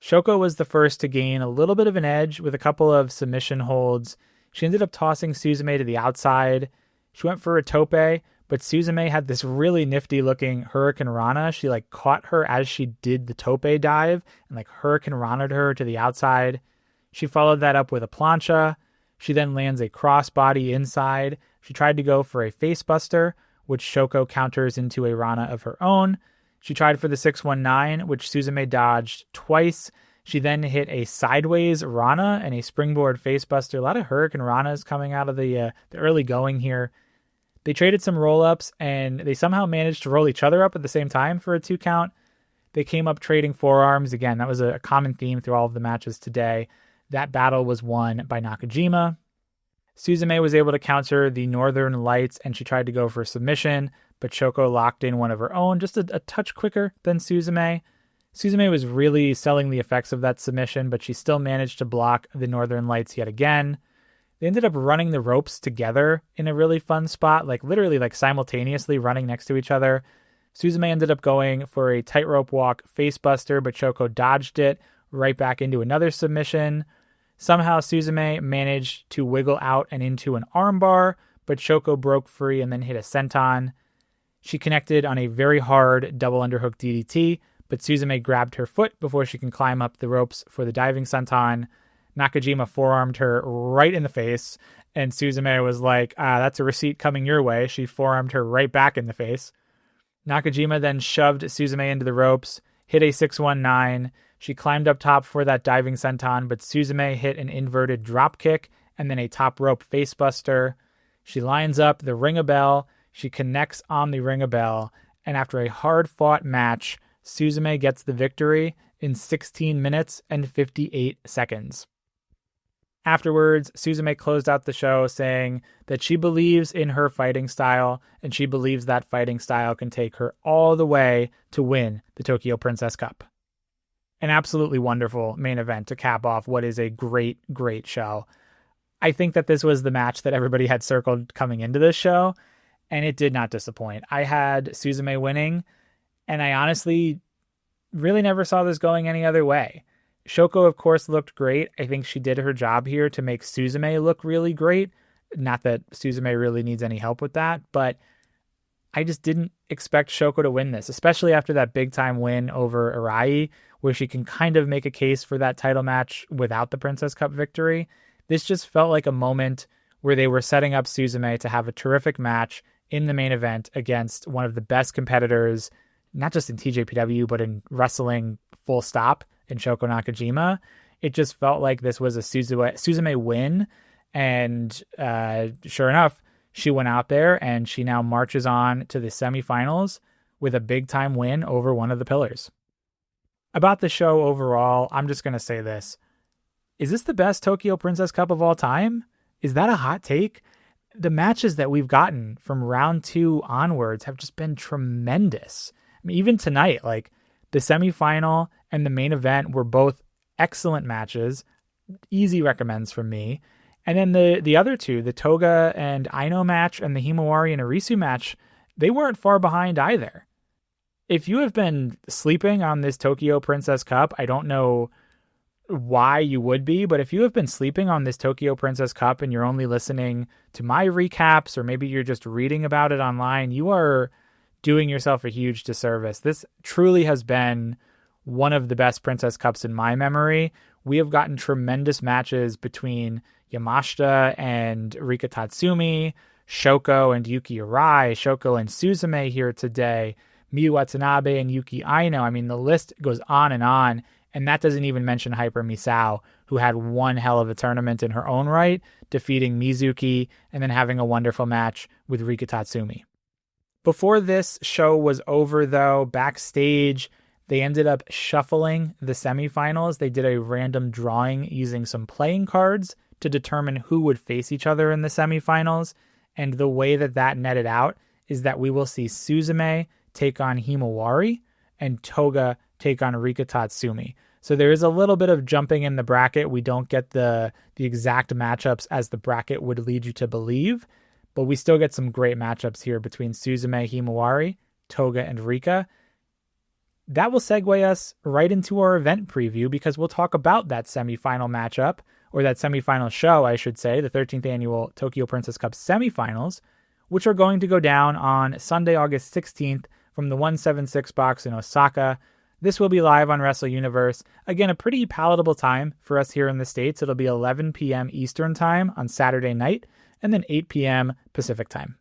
Shoko was the first to gain a little bit of an edge with a couple of submission holds. She ended up tossing Suzume to the outside. She went for a tope, but Suzume had this really nifty looking Hurricane Rana. She like caught her as she did the tope dive and like Hurricane Rana'd her to the outside. She followed that up with a plancha. She then lands a crossbody inside. She tried to go for a facebuster, which Shoko counters into a Rana of her own. She tried for the 619, which Suzume dodged twice. She then hit a sideways Rana and a springboard facebuster. A lot of Hurricane Ranas coming out of the early going here. They traded some roll-ups, and they somehow managed to roll each other up at the same time for a 2 count. They came up trading forearms. Again, that was a common theme through all of the matches today. That battle was won by Nakajima. Suzume was able to counter the Northern Lights, and she tried to go for submission, but Shoko locked in one of her own, just a touch quicker than Suzume. Suzume was really selling the effects of that submission, but she still managed to block the Northern Lights yet again. They ended up running the ropes together in a really fun spot, literally simultaneously running next to each other. Suzume ended up going for a tightrope walk facebuster, but Shoko dodged it right back into another submission. Somehow Suzume managed to wiggle out and into an armbar, but Shoko broke free and then hit a senton. She connected on a very hard double underhook DDT, but Suzume grabbed her foot before she can climb up the ropes for the diving senton. Nakajima forearmed her right in the face, and Suzume was like, that's a receipt coming your way. She forearmed her right back in the face. Nakajima then shoved Suzume into the ropes, hit a 619. She climbed up top for that diving senton, but Suzume hit an inverted drop kick and then a top rope facebuster. She lines up the ring-a-bell. She connects on the ring-a-bell, and after a hard-fought match, Suzume gets the victory in 16 minutes and 58 seconds. Afterwards, Suzume closed out the show saying that she believes in her fighting style, and she believes that fighting style can take her all the way to win the Tokyo Princess Cup. An absolutely wonderful main event to cap off what is a great, great show. I think that this was the match that everybody had circled coming into this show, and it did not disappoint. I had Suzume winning, and I honestly really never saw this going any other way. Shoko, of course, looked great. I think she did her job here to make Suzume look really great. Not that Suzume really needs any help with that, but I just didn't expect Shoko to win this, especially after that big-time win over Arai, where she can kind of make a case for that title match without the Princess Cup victory. This just felt like a moment where they were setting up Suzume to have a terrific match in the main event against one of the best competitors, not just in TJPW, but in wrestling full stop, in Shoko Nakajima. It just felt like this was a Suzume win, and sure enough, she went out there and she now marches on to the semifinals with a big-time win over one of the pillars. About the show overall, I'm just going to say this. Is this the best Tokyo Princess Cup of all time? Is that a hot take? The matches that we've gotten from round 2 onwards have just been tremendous. I mean, even tonight, the semifinal and the main event were both excellent matches. Easy recommends from me. And then the other two, the Toga and Aino match and the Himawari and Arisu match, they weren't far behind either. If you have been sleeping on this Tokyo Princess Cup, I don't know why you would be, but if you have been sleeping on this Tokyo Princess Cup and you're only listening to my recaps, or maybe you're just reading about it online, you are doing yourself a huge disservice. This truly has been one of the best Princess Cups in my memory. We have gotten tremendous matches between Yamashita and Rika Tatsumi, Shoko and Yuki Arai, Shoko and Suzume here today, Miyu Watanabe and Yuki Aino. I mean, the list goes on, and that doesn't even mention Hyper Misao, who had one hell of a tournament in her own right, defeating Mizuki and then having a wonderful match with Rika Tatsumi. Before this show was over, though, backstage, they ended up shuffling the semifinals. They did a random drawing using some playing cards to determine who would face each other in the semifinals. And the way that netted out is that we will see Suzume take on Himawari and Toga take on Rika Tatsumi. So there is a little bit of jumping in the bracket. We don't get the exact matchups as the bracket would lead you to believe, but we still get some great matchups here between Suzume, Himawari, Toga, and Rika. That will segue us right into our event preview, because we'll talk about that semifinal matchup, or that semifinal show, I should say, the 13th annual Tokyo Princess Cup semifinals, which are going to go down on Sunday, August 16th from the 176 box in Osaka. This will be live on Wrestle Universe. Again, a pretty palatable time for us here in the States. It'll be 11 p.m. Eastern Time on Saturday night, and then 8 p.m. Pacific Time.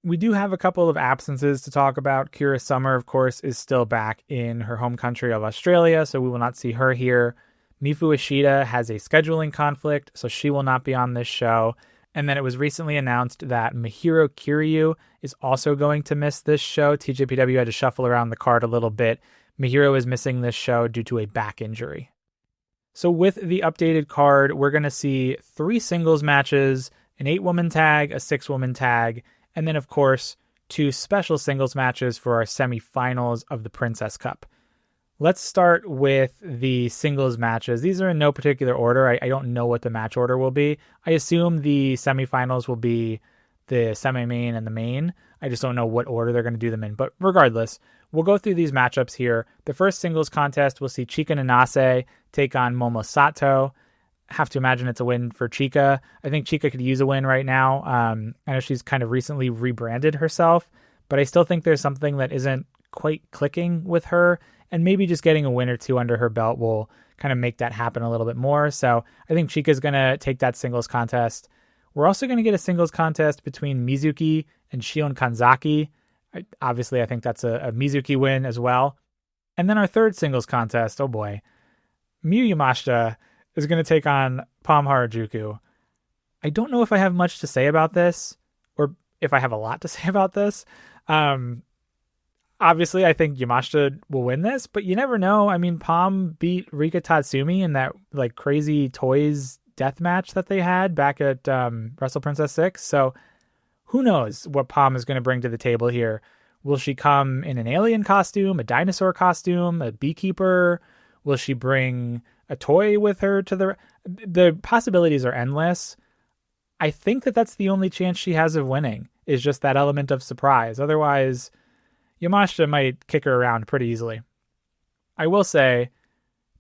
We do have a couple of absences to talk about. Kira Summer, of course, is still back in her home country of Australia, so we will not see her here. Mifu Ishida has a scheduling conflict, so she will not be on this show. And then it was recently announced that Mahiro Kiryu is also going to miss this show. TJPW had to shuffle around the card a little bit. Mahiro is missing this show due to a back injury. So with the updated card, we're going to see 3 singles matches, an 8-woman tag, a 6-woman tag, and then, of course, 2 special singles matches for our semifinals of the Princess Cup. Let's start with the singles matches. These are in no particular order. I don't know what the match order will be. I assume the semifinals will be the semi-main and the main. I just don't know what order they're going to do them in. But regardless, we'll go through these matchups here. The first singles contest, we'll see Chika Nanase take on Momo Sato. Have to imagine it's a win for Chika. I think Chika could use a win right now. I know she's kind of recently rebranded herself, but I still think there's something that isn't quite clicking with her, and maybe just getting a win or two under her belt will kind of make that happen a little bit more. So I think Chika's going to take that singles contest. We're also going to get a singles contest between Mizuki and Shion Kanzaki. Obviously, I think that's a Mizuki win as well. And then our third singles contest, oh boy, Miyu Yamashita is going to take on Pam Harajuku. I don't know if I have much to say about this, or if I have a lot to say about this. Obviously, I think Yamashita will win this, but you never know. I mean, Pam beat Rika Tatsumi in that like crazy toys death match that they had back at Wrestle Princess 6. So who knows what Pam is going to bring to the table here. Will she come in an alien costume, a dinosaur costume, a beekeeper? Will she bring a toy with her to the possibilities are endless. I think that's the only chance she has of winning, is just that element of surprise. Otherwise, Yamashita might kick her around pretty easily. I will say,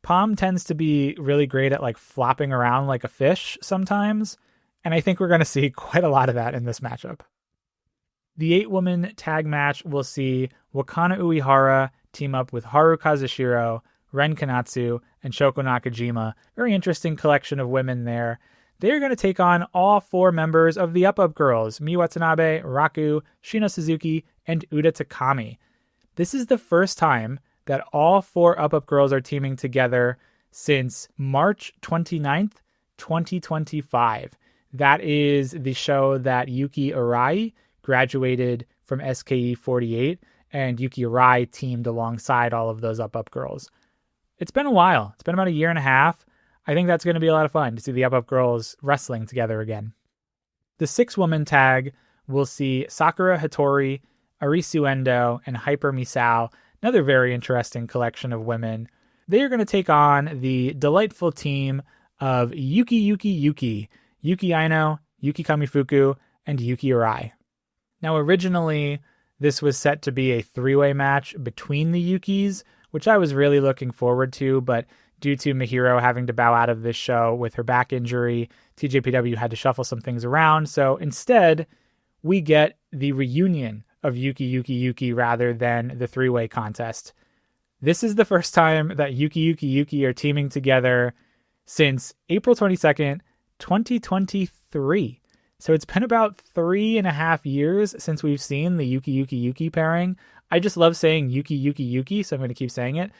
Pam tends to be really great at like flopping around like a fish sometimes, and I think we're going to see quite a lot of that in this matchup. The 8-woman tag match, we'll see Wakana Uehara team up with Haru Kazushiro, Ren Kanatsu, and Shoko Nakajima. Very interesting collection of women there. They're going to take on all 4 members of the Up Girls, Mii Watanabe, Raku, Shino Suzuki, and Uda Takami. This is the first time that all 4 Up Girls are teaming together since March 29th, 2025. That is the show that Yuki Arai graduated from SKE 48, and Yuki Arai teamed alongside all of those Up Girls. It's been a while. It's been about a year and a half. I think that's going to be a lot of fun to see the Up Girls wrestling together again. The 6-woman tag will see Sakura Hattori, Arisu Endo, and Hyper Misao, another very interesting collection of women. They are going to take on the delightful team of Yuki Aino, Yuki Kamifuku, and Yuki Arai. Now, originally, this was set to be a 3-way match between the Yukis, which I was really looking forward to, but due to Mihiro having to bow out of this show with her back injury, TJPW had to shuffle some things around. So instead, we get the reunion of Yuki rather than the 3-way contest. This is the first time that Yuki are teaming together since April 22nd, 2023. So it's been about 3.5 years since we've seen the Yuki pairing. I just love saying Yuki, so I'm going to keep saying it.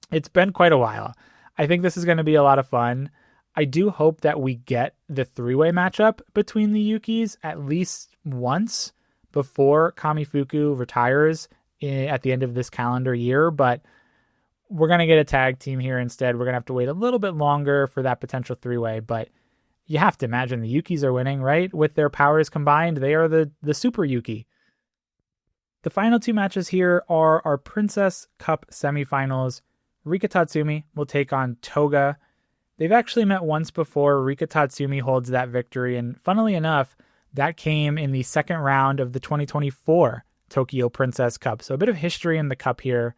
It's been quite a while. I think this is going to be a lot of fun. I do hope that we get the 3-way matchup between the Yukis at least once before Kamifuku retires at the end of this calendar year, but we're going to get a tag team here instead. We're going to have to wait a little bit longer for that potential 3-way, but you have to imagine the Yukis are winning, right? With their powers combined, they are the Super Yuki. The final 2 matches here are our Princess Cup semifinals. Rika Tatsumi will take on Toga. They've actually met once before. Rika Tatsumi holds that victory, and funnily enough, that came in the second round of the 2024 Tokyo Princess Cup. So a bit of history in the cup here.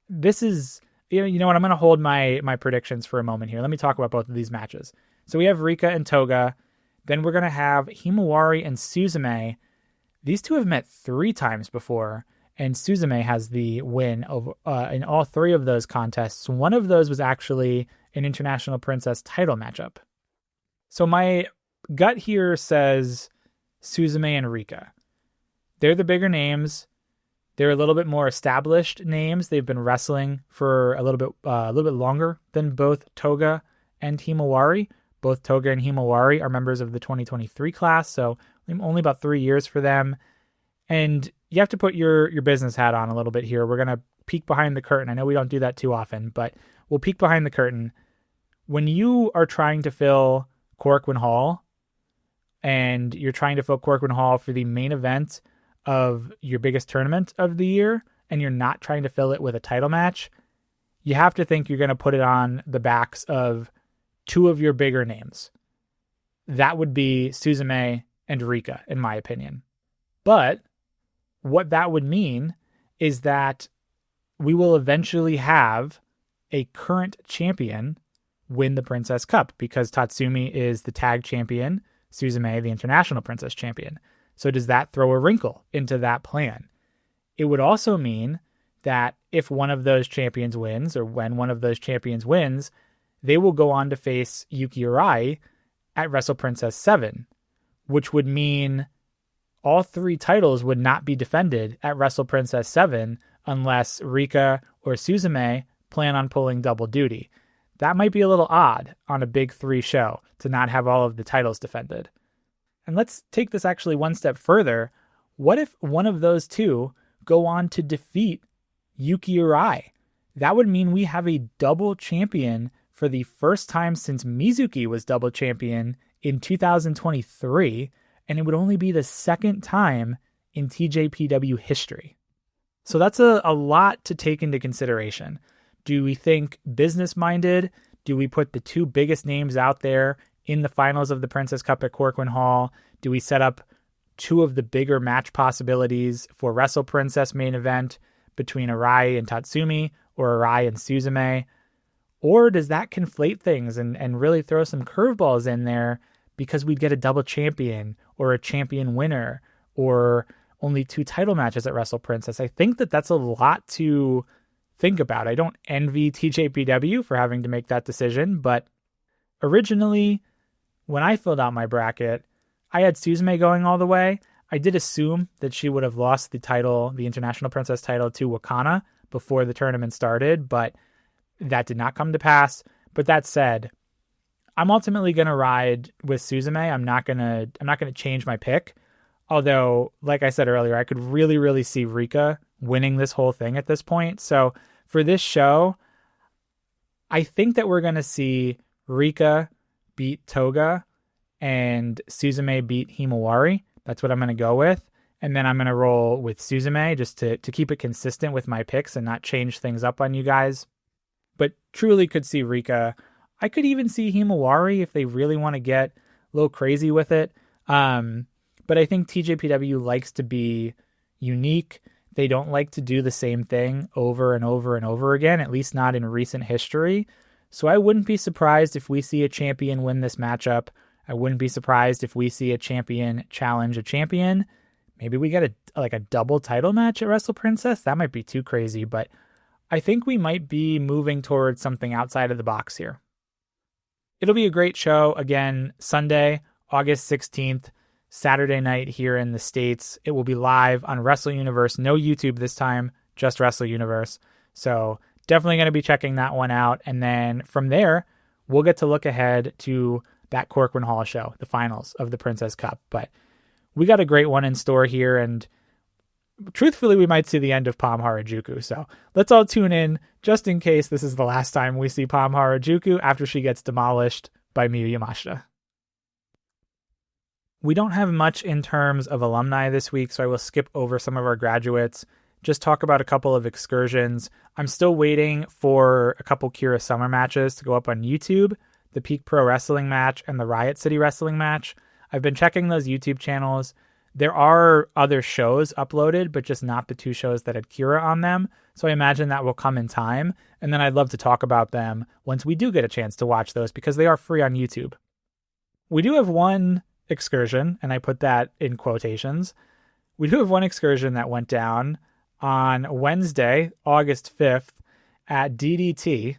This is, you know what, I'm going to hold my predictions for a moment here. Let me talk about both of these matches. So we have Rika and Toga. Then we're going to have Himawari and Suzume. These two have met 3 times before, and Suzume has the win in all 3 of those contests. One of those was actually an International Princess title matchup. So my gut here says Suzume and Rika. They're the bigger names. They're a little bit more established names. They've been wrestling for a little bit longer than both Toga and Himawari. Both Toga and Himawari are members of the 2023 class, so only about 3 years for them. And you have to put your business hat on a little bit here. We're going to peek behind the curtain. I know we don't do that too often, but we'll peek behind the curtain. When you are trying to fill Korakuen Hall, and you're trying to fill Korakuen Hall for the main event of your biggest tournament of the year, and you're not trying to fill it with a title match, you have to think you're going to put it on the backs of two of your bigger names. That would be Suzume and Rika, in my opinion. But what that would mean is that we will eventually have a current champion win the Princess Cup, because Tatsumi is the tag champion, Suzume the international princess champion. So does that throw a wrinkle into that plan? It would also mean that if one of those champions wins, or when one of those champions wins, they will go on to face Yuki Arai at Wrestle Princess 7, which would mean all three titles would not be defended at Wrestle Princess 7 unless Rika or Suzume plan on pulling double duty. That might be a little odd on a big three show to not have all of the titles defended. And let's take this actually one step further. What if one of those two go on to defeat Yuki Arai? That would mean we have a double champion for the first time since Mizuki was double champion in 2023, and it would only be the second time in TJPW history. So that's a lot to take into consideration. Do we think business-minded? Do we put the two biggest names out there in the finals of the Princess Cup at Corcoran Hall? Do we set up two of the bigger match possibilities for Wrestle Princess main event between Arai and Tatsumi, or Arai and Suzume? Or does that conflate things and really throw some curveballs in there because we'd get a double champion or a champion winner or only two title matches at Wrestle Princess? I think that that's a lot to think about. I don't envy TJPW for having to make that decision, but originally, when I filled out my bracket, I had Suzume going all the way. I did assume that she would have lost the title, the International Princess title, to Wakana before the tournament started, but that did not come to pass. But that said, I'm ultimately going to ride with Suzume. I'm not going to change my pick. Although, like I said earlier, I could really, really see Rika winning this whole thing at this point. So for this show, I think that we're going to see Rika beat Toga and Suzume beat Himawari. That's what I'm going to go with. And then I'm going to roll with Suzume just to keep it consistent with my picks and not change things up on you guys. But truly could see Rika. I could even see Himawari if they really want to get a little crazy with it. But I think TJPW likes to be unique. They don't like to do the same thing over and over and over again, at least not in recent history. So I wouldn't be surprised if we see a champion win this matchup. I wouldn't be surprised if we see a champion challenge a champion. Maybe we get a double title match at Wrestle Princess. That might be too crazy, but I think we might be moving towards something outside of the box here. It'll be a great show. Again, Sunday, August 16th, Saturday night here in the States. It will be live on Wrestle Universe. No YouTube this time, just Wrestle Universe. So definitely going to be checking that one out. And then from there, we'll get to look ahead to that Corcoran Hall show, the finals of the Princess Cup. But we got a great one in store here, and truthfully, we might see the end of Palm Harajuku. So let's all tune in just in case this is the last time we see Palm Harajuku after she gets demolished by Miyu Yamashita. We don't have much in terms of alumni this week, so I will skip over some of our graduates, just talk about a couple of excursions. I'm still waiting for a couple Kira Summer matches to go up on YouTube, the Peak Pro Wrestling match and the Riot City Wrestling match. I've been checking those YouTube channels. There are other shows uploaded, but just not the two shows that had Kira on them. So I imagine that will come in time. And then I'd love to talk about them once we do get a chance to watch those, because they are free on YouTube. We do have one excursion, and I put that in quotations. We do have one excursion that went down on Wednesday, August 5th at DDT,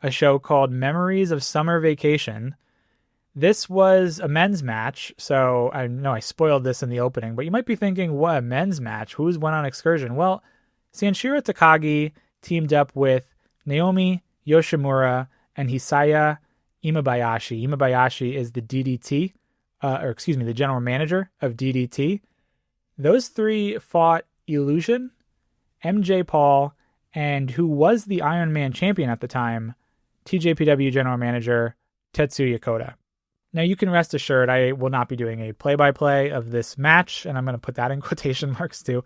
a show called Memories of Summer Vacation. This was a men's match, so I know I spoiled this in the opening, but you might be thinking, what, a men's match? Who's went on excursion? Well, Sanshiro Takagi teamed up with Naomi Yoshimura and Hisaya Imabayashi. Imabayashi is the the general manager of DDT. Those three fought Illusion, MJ Paul, and who was the Ironman champion at the time, TJPW General Manager Tetsuya Koda. Now, you can rest assured I will not be doing a play-by-play of this match, and I'm going to put that in quotation marks too.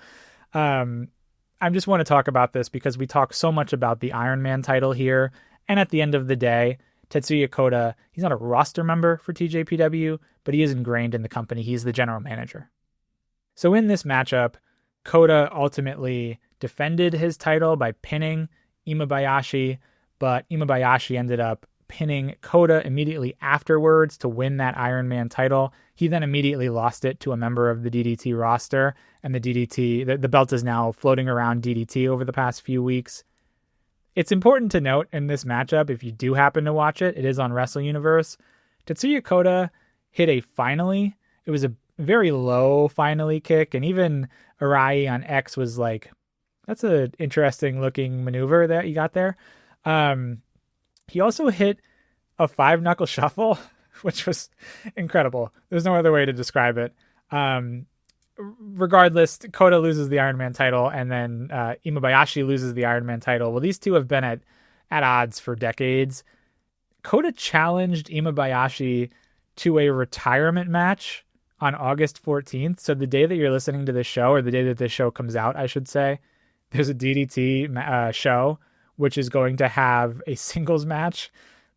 I I just want to talk about this because we talk so much about the Ironman title here. And at the end of the day, Tetsuya Koda, he's not a roster member for TJPW, but he is ingrained in the company. He's the general manager. So in this matchup, Koda ultimately defended his title by pinning Imabayashi, but Imabayashi ended up pinning Koda immediately afterwards to win that Ironman title. He then immediately lost it to a member of the DDT roster, and the belt is now floating around DDT over the past few weeks. It's important to note in this matchup, if you do happen to watch it, it is on Wrestle Universe. Tetsuya Koda hit a finally. It was a very low finally kick, and even Arai on X was like, that's an interesting looking maneuver that you got there. He also hit a 5-knuckle shuffle, which was incredible. There's no other way to describe it. Regardless, Koda loses the Ironman title, and then Imabayashi loses the Ironman title. Well, these two have been at odds for decades. Koda challenged Imabayashi to a retirement match on August 14th. So the day that you're listening to this show, or the day that this show comes out, I should say, there's a DDT show, which is going to have a singles match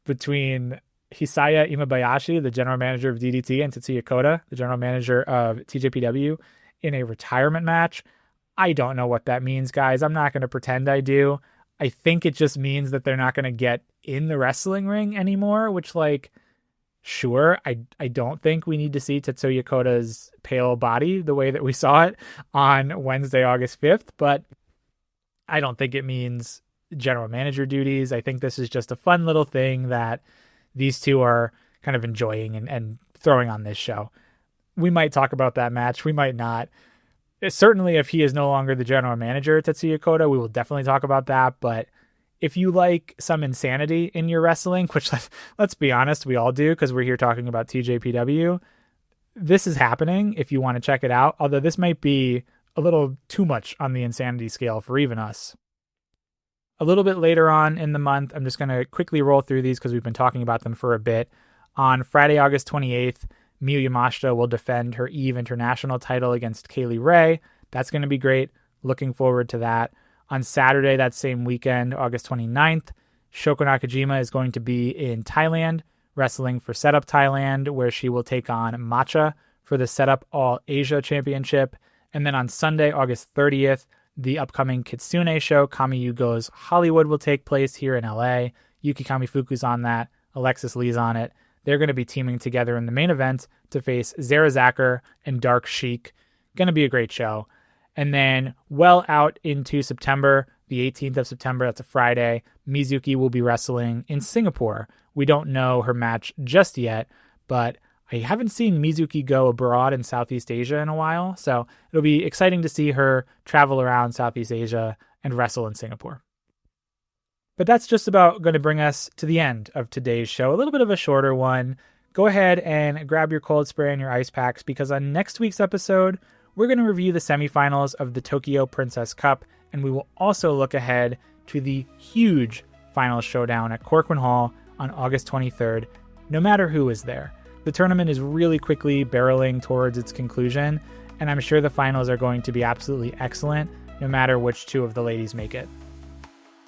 between Hisaya Imabayashi, the general manager of DDT, and Tetsuya Koda, the general manager of TJPW, in a retirement match. I don't know what that means, guys. I'm not going to pretend I do. I think it just means that they're not going to get in the wrestling ring anymore, which, like, sure, I don't think we need to see Tetsuya Koda's pale body the way that we saw it on Wednesday, August 5th, but I don't think it means general manager duties. I think this is just a fun little thing that these two are kind of enjoying and throwing on this show. We might talk about that match. We might not. Certainly, if he is no longer the general manager at Tetsuya Koda, we will definitely talk about that. But if you like some insanity in your wrestling, which let's be honest, we all do because we're here talking about TJPW, this is happening if you want to check it out. Although this might be a little too much on the insanity scale for even us. A little bit later on in the month, I'm just going to quickly roll through these because we've been talking about them for a bit. On Friday, August 28th, Miyu Yamashita will defend her EVE International title against Kaylee Ray. That's going to be great. Looking forward to that. On Saturday, that same weekend, August 29th, Shoko Nakajima is going to be in Thailand, wrestling for Setup Thailand, where she will take on Matcha for the Setup All Asia Championship. And then on Sunday, August 30th, the upcoming Kitsune show, Kami Yugo's Hollywood, will take place here in LA. Yuki Kamifuku's on that. Alexis Lee's on it. They're going to be teaming together in the main event to face Zara Zacher and Dark Sheik. Going to be a great show. And then well out into September, the 18th of September, that's a Friday, Mizuki will be wrestling in Singapore. We don't know her match just yet, but I haven't seen Mizuki go abroad in Southeast Asia in a while, so it'll be exciting to see her travel around Southeast Asia and wrestle in Singapore. But that's just about going to bring us to the end of today's show. A little bit of a shorter one. Go ahead and grab your cold spray and your ice packs, because on next week's episode, we're going to review the semifinals of the Tokyo Princess Cup, and we will also look ahead to the huge final showdown at Corcoran Hall on August 23rd, no matter who is there. The tournament is really quickly barreling towards its conclusion, and I'm sure the finals are going to be absolutely excellent, no matter which two of the ladies make it.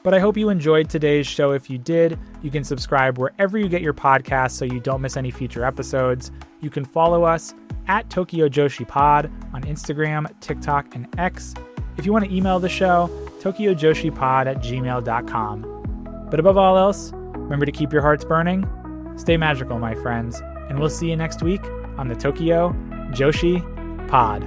But I hope you enjoyed today's show. If you did, you can subscribe wherever you get your podcasts so you don't miss any future episodes. You can follow us at Tokyo Joshi Pod on Instagram, TikTok, and X. If you want to email the show, tokyojoshipod@gmail.com. But above all else, remember to keep your hearts burning. Stay magical, my friends. And we'll see you next week on the Tokyo Joshi Pod.